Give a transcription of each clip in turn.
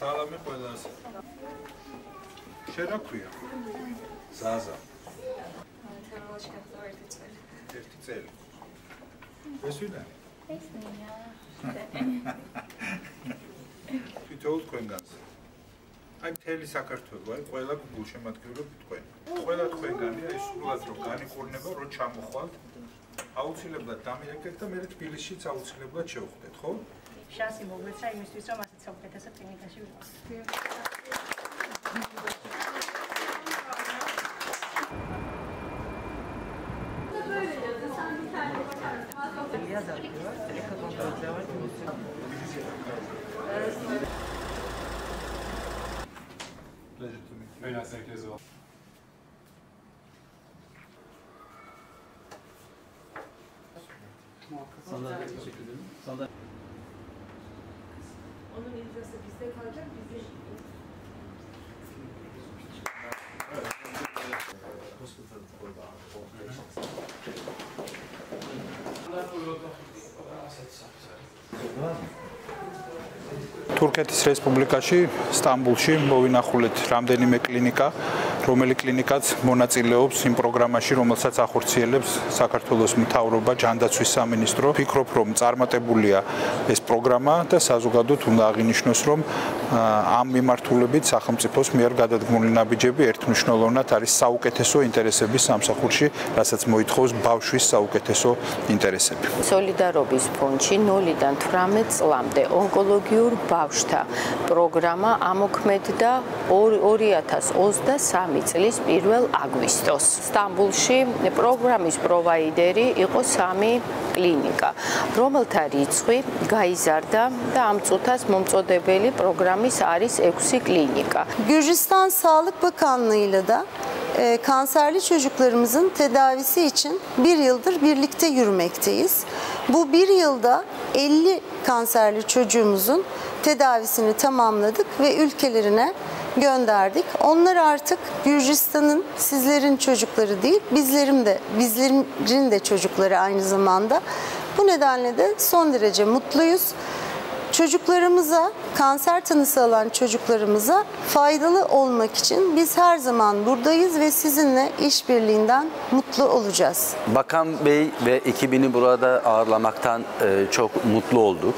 სალამი ყველას. შენ რა ქვია? ზაზა. ერთი წელი. ეს ვინაა? ეს მინა. თვითონ თქვენგანს. აი მთელი საქართველო, აი ყველა გულშემატკივრობთ თქვენ. ყველა თქვენგანი აი სულად რომ განიყურნება, რომ ჩამოხვალთ, აუცილებლად დამიეკეთ და მე თბილისშიც აუცილებლად შევხვდეთ, ხო? შანსი მოგვეცა იმისთვის, რომ ასეთ საუკეთესო კლინიკაში ვიყავ. Pleasure to meet you. Very nice, thank you as well. Onun imzası bizde kalacak, bizim თურქეთის რესპუბლიკაში, სტამბულში მოვინახულეთ რამდენიმე კლინიკა, რომელი კლინიკაც მონაწილეობს იმ პროგრამაში, რომელსაც ახორციელებს საქართველოს მთავრობა, ჯანდაცვის სამინისტრო. ვფიქრობ, რომ წარმატებულია ეს პროგრამა და საზოგადოდ უნდა აღინიშნოს, რომ ამ მიმართულებით სახელმწიფოს მიერ გადადგმული ნაბიჯები ერთმნიშვნელოვნად არის საუკეთესო ინტერესების სამსახურში, რასაც მოითხოვს ბავშვის საუკეთესო ინტერესები. სოლიდარობის ფონდში 0-დან 18 წლამდე ონკოლოგიურ ბავშვთა პროგრამა ამოქმედდა 2023 წლის 1 აგვისტოს. სტამბულში პროგრამის პროვაიდერი იყო 3 კლინიკა, რომელთა რიცხვი გაიზარდა და ამ წუთას მომწოდებელი პროგრამის არის 6 klinika. Gürcistan Sağlık Bakanlığı ile de kanserli çocuklarımızın tedavisi için 1 yıldır birlikte yürümekteyiz. Bu 1 yılda 50 kanserli çocuğumuzun tedavisini tamamladık ve ülkelerine gönderdik. Onlar artık Gürcistan'ın sizlerin çocukları değil, bizlerin de çocukları aynı zamanda. Bu nedenle de son derece mutluyuz. Çocuklarımıza, kanser tanısı alan çocuklarımıza faydalı olmak için biz her zaman buradayız ve sizinle işbirliğinden mutlu olacağız. Bakan Bey ve ekibini burada ağırlamaktan çok mutlu olduk.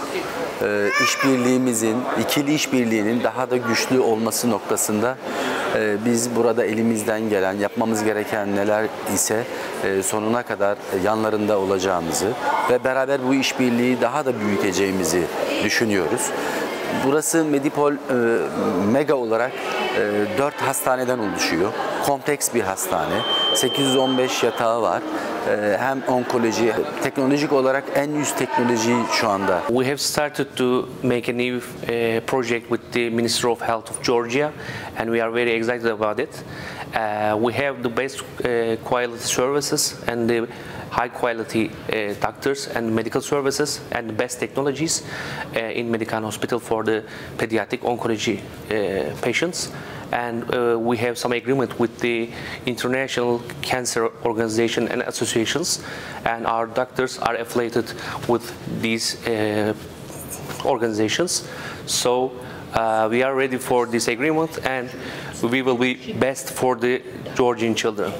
İşbirliğimizin, ikili işbirliğinin daha da güçlü olması noktasında biz burada elimizden gelen, yapmamız gereken neler ise sonuna kadar yanlarında olacağımızı ve beraber bu işbirliği daha da büyüteceğimizi düşünüyoruz. Burası Medipol mega olarak 4 hastaneden oluşuyor. Kompleks bir hastane. 815 yatağı var. Hem onkoloji, teknolojik olarak en üst teknoloji şu anda. We have started to make a new project with the Ministry of Health of Georgia, and we are very excited about it. We have the best quality services and the high quality doctors and medical services and the best technologies in Medikan Hospital for the pediatric oncology patients. And we have some agreement with the International Cancer Organization and associations, and our doctors are affiliated with these organizations. So we are ready for this agreement, and we will be best for the Georgian children.